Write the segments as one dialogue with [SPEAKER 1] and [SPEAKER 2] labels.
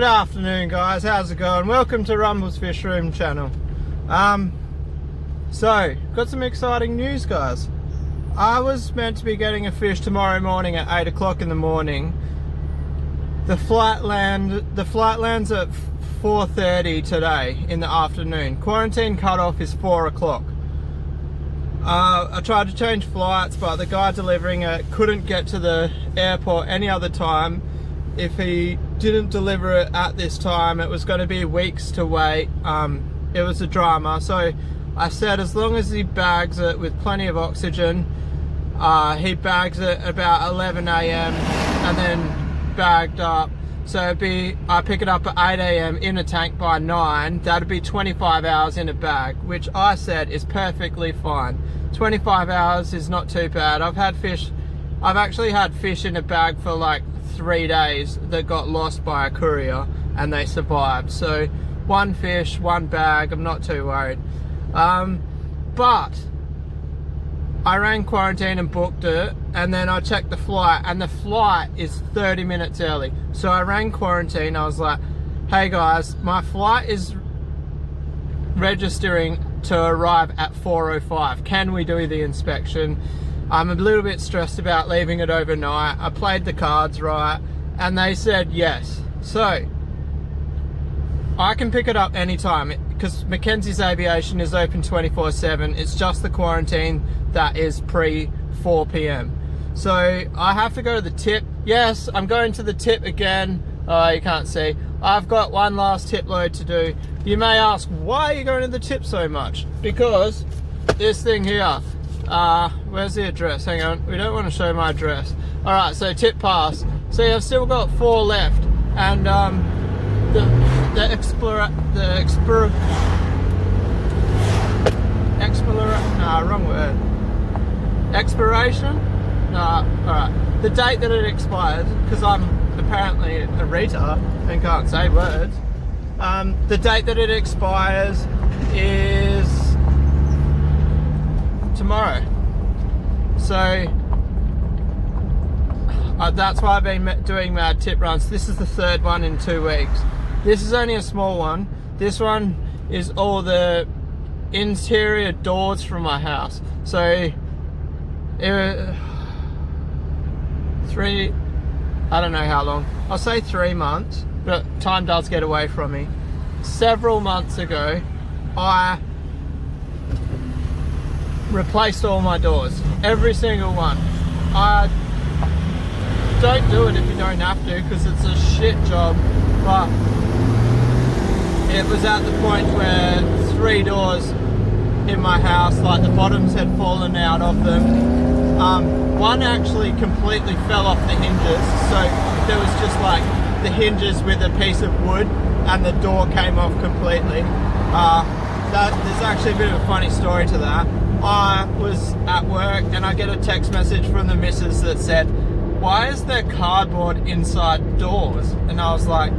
[SPEAKER 1] afternoon, guys. How's it going? Welcome to Rumble's Fish Room channel. So got some exciting news, guys. I was meant to be getting a fish tomorrow morning at 8 o'clock in the morning. The flight lands at 4:30 today in the afternoon. Quarantine cutoff is 4 o'clock. I tried to change flights, but the guy delivering it couldn't get to the airport any other time. If he didn't deliver it at this time, it was going to be weeks to wait. It was a drama. So I said, as long as he bags it with plenty of oxygen. He bags it about 11 a.m. and then bagged up. So I pick it up at 8 a.m. in a tank by 9. That'd be 25 hours in a bag, which I said is perfectly fine. 25 hours is not too bad. I've actually had fish in a bag for like 3 days that got lost by a courier and they survived. So one fish, one bag, I'm not too worried. But I rang quarantine and booked it, and then I checked the flight, and the flight is 30 minutes early. So I rang quarantine. I was like, hey guys, my flight is registering to arrive at 4:05. Can we do the inspection? I'm a little bit stressed about leaving it overnight. I played the cards right, and they said yes. So I can pick it up anytime, because Mackenzie's Aviation is open 24/7. It's just the quarantine that is pre 4 p.m. So I have to go to the tip. Yes, I'm going to the tip again. Oh, you can't see. I've got one last tip load to do. You may ask, why are you going to the tip so much? Because this thing here, where's the address? Hang on, we don't want to show my address. Alright, so tip pass. See, I've still got 4 left, and expiration? Alright. The date that it expires, because I'm apparently a retard and can't say words. The date that it expires is tomorrow. So that's why I've been doing mad tip runs. This is the 3rd one in 2 weeks. This is only a small one. This one is all the interior doors from my house. So I don't know how long. I'll say 3 months, but time does get away from me. Several months ago, I replaced all my doors. Every single one. I don't do it if you don't have to, because it's a shit job, but it was at the point where 3 doors in my house, like the bottoms had fallen out of them. One actually completely fell off the hinges, so there was just like the hinges with a piece of wood, and the door came off completely. There's actually a bit of a funny story to that. I was at work and I get a text message from the missus that said, why is there cardboard inside doors? And I was like,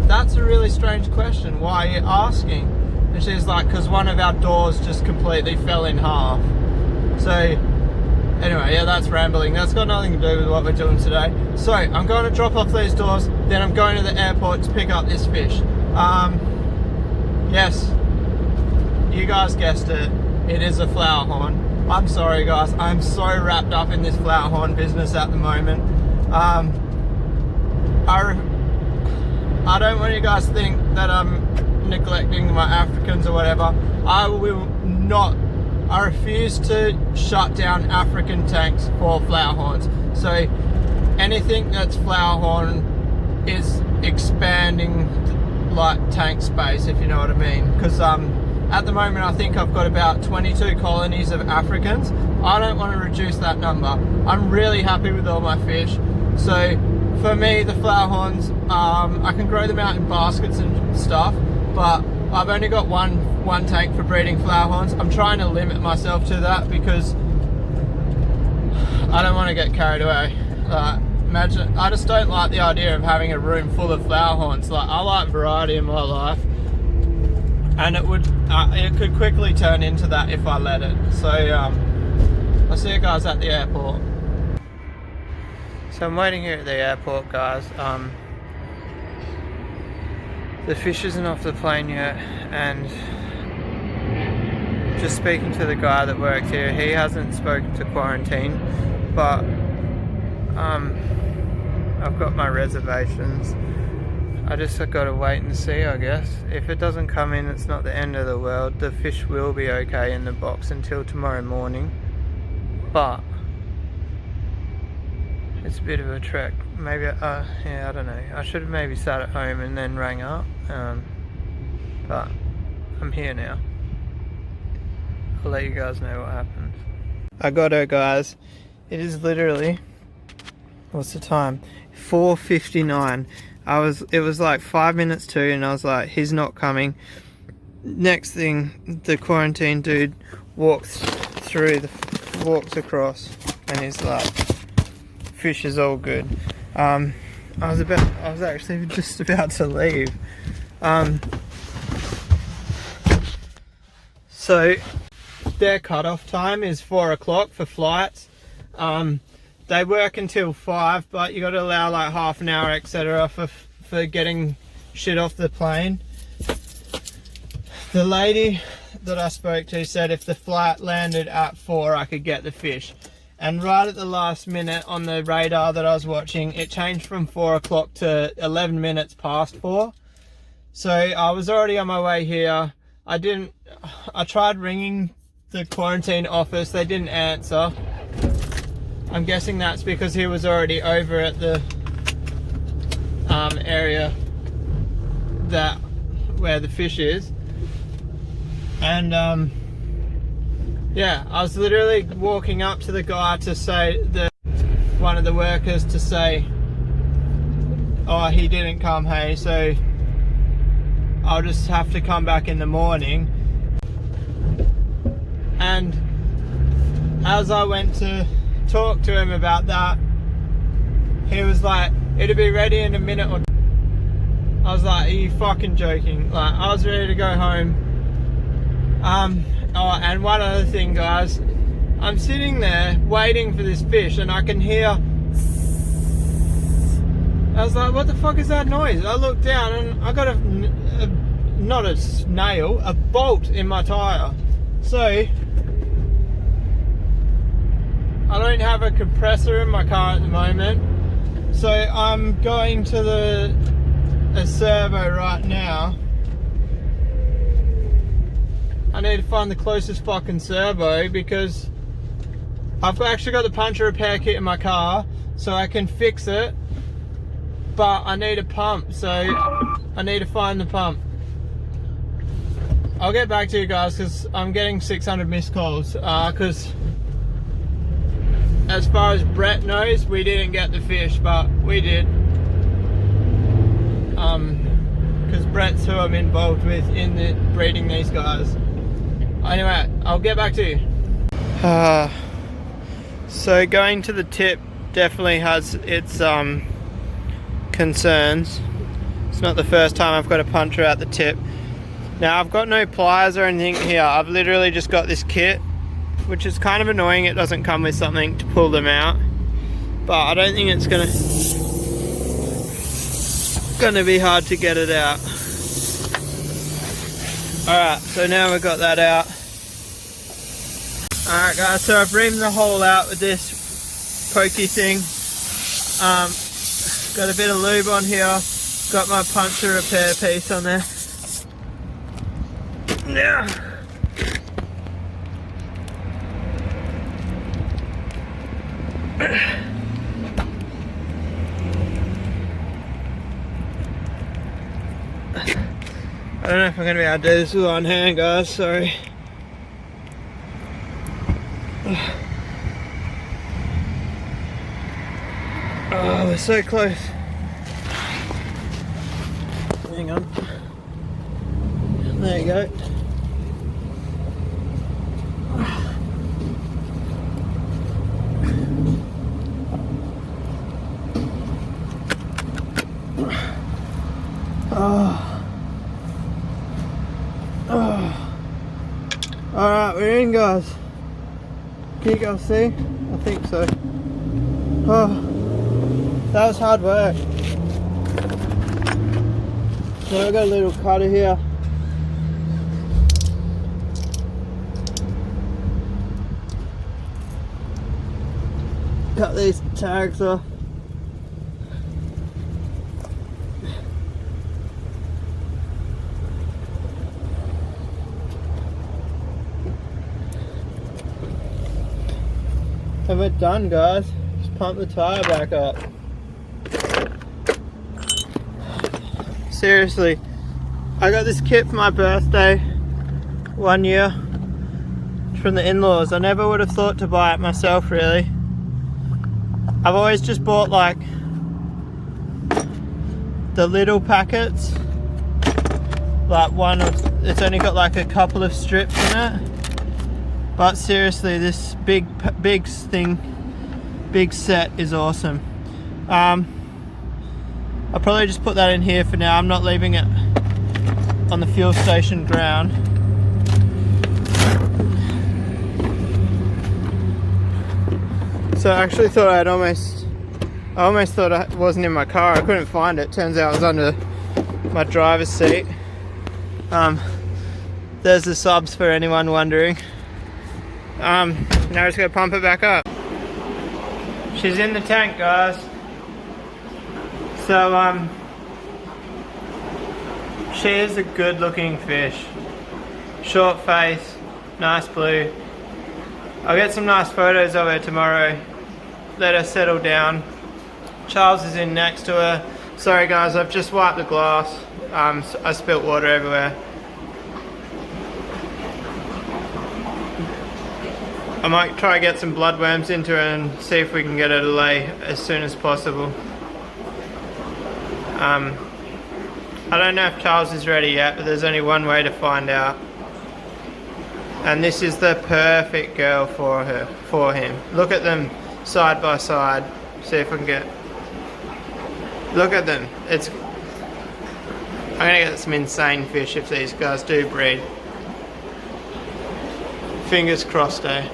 [SPEAKER 1] that's a really strange question. Why are you asking? And she's like, because one of our doors just completely fell in half. So anyway, yeah, that's rambling. That's got nothing to do with what we're doing today. So I'm going to drop off these doors, then I'm going to the airport to pick up this fish. Yes, you guys guessed it. It is a flowerhorn. I'm sorry guys, I'm so wrapped up in this flowerhorn business at the moment. I don't want you guys to think that I'm neglecting my Africans or whatever. I refuse to shut down African tanks for flowerhorns. So anything that's flowerhorn is expanding like tank space, if you know what I mean. Because at the moment I think I've got about 22 colonies of Africans. I don't want to reduce that number. I'm really happy with all my fish. So for me, the flowerhorns, I can grow them out in baskets and stuff, but I've only got one tank for breeding flowerhorns. I'm trying to limit myself to that because I don't want to get carried away. Imagine, I just don't like the idea of having a room full of flowerhorns. Like, I like variety in my life, and it could quickly turn into that if I let it. So I'll see you guys at the airport. So I'm waiting here at the airport, guys. The fish isn't off the plane yet, and just speaking to the guy that works here, he hasn't spoken to quarantine, but I've got my reservations. I just got to wait and see, I guess. If it doesn't come in, it's not the end of the world. The fish will be okay in the box until tomorrow morning, but it's a bit of a trek. Maybe, yeah, I don't know. I should have maybe sat at home and then rang up, but I'm here now. I'll let you guys know what happens. I got her, guys. It is literally, what's the time? 4:59. It was like 5 minutes to, and I was like, he's not coming. Next thing, the quarantine dude walks across, and he's like, fish is all good. I was actually just about to leave. So their cutoff time is 4 o'clock for flights. They work until 5, but you got to allow like half an hour, etc., for getting shit off the plane. The lady that I spoke to said if the flight landed at 4, I could get the fish. And right at the last minute on the radar that I was watching, it changed from 4 o'clock to 11 minutes past 4. So I was already on my way here. I tried ringing the quarantine office. They didn't answer. I'm guessing that's because he was already over at the area where the fish is. And yeah, I was literally walking up to the guy to say, one of the workers to say, oh, he didn't come, hey, so I'll just have to come back in the morning. And as I went to talk to him about that, he was like, it'll be ready in a minute or two. I was like, are you fucking joking? Like, I was ready to go home. Oh, and one other thing, guys, I'm sitting there waiting for this fish, and I can hear, I was like, what the fuck is that noise? I looked down and I got not a snail, a bolt in my tyre. So I don't have a compressor in my car at the moment, so I'm going to a servo right now. I need to find the closest fucking servo because I've actually got the puncture repair kit in my car, so I can fix it, but I need a pump, so I need to find the pump. I'll get back to you guys because I'm getting 600 missed calls, because as far as Brett knows, we didn't get the fish, but we did. Because Brett's who I'm involved with in the breeding these guys. Anyway, I'll get back to you. So going to the tip definitely has its concerns. It's not the first time I've got a puncture at the tip. Now I've got no pliers or anything here. I've literally just got this kit, which is kind of annoying. It doesn't come with something to pull them out, but I don't think it's gonna be hard to get it out. Alright, so now we've got that out. Alright guys, so I've reamed the hole out with this pokey thing. Got a bit of lube on here. Got my puncture repair piece on there. Now, I don't know if I'm going to be able to do this with one hand, guys, sorry. Oh, we're so close. Hang on. There you go. Alright, we're in, guys. Can you guys see? I think so. Oh, that was hard work. So I've got a little cutter here. Cut these tags off. And we're done, guys. Just pump the tire back up. Seriously, I got this kit for my birthday 1 year from the in-laws. I never would have thought to buy it myself, really. I've always just bought like the little packets, like one of, it's only got like a couple of strips in it. But seriously, this big set is awesome. I'll probably just put that in here for now. I'm not leaving it on the fuel station ground. So I actually thought I almost thought it wasn't in my car. I couldn't find it. Turns out it was under my driver's seat. There's the subs for anyone wondering. Now we're just gonna pump it back up. She's in the tank, guys. So she is a good looking fish. Short face, nice blue. I'll get some nice photos of her tomorrow. Let her settle down. Charles is in next to her. Sorry guys, I've just wiped the glass. I spilt water everywhere. I might try to get some bloodworms into her and see if we can get her to lay as soon as possible. I don't know if Charles is ready yet, but there's only one way to find out. And this is the perfect girl for him. Look at them side by side. See if I can get... Look at them. I'm gonna get some insane fish if these guys do breed. Fingers crossed, eh?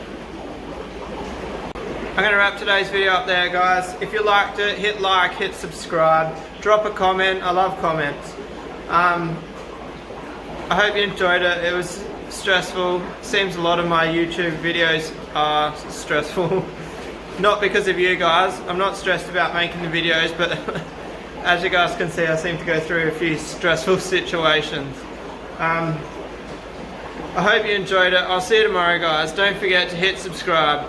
[SPEAKER 1] I'm going to wrap today's video up there, guys. If you liked it, hit like, hit subscribe, drop a comment. I love comments. I hope you enjoyed it. It was stressful. Seems a lot of my YouTube videos are stressful. Not because of you guys. I'm not stressed about making the videos, but as you guys can see, I seem to go through a few stressful situations. I hope you enjoyed it. I'll see you tomorrow, guys. Don't forget to hit subscribe.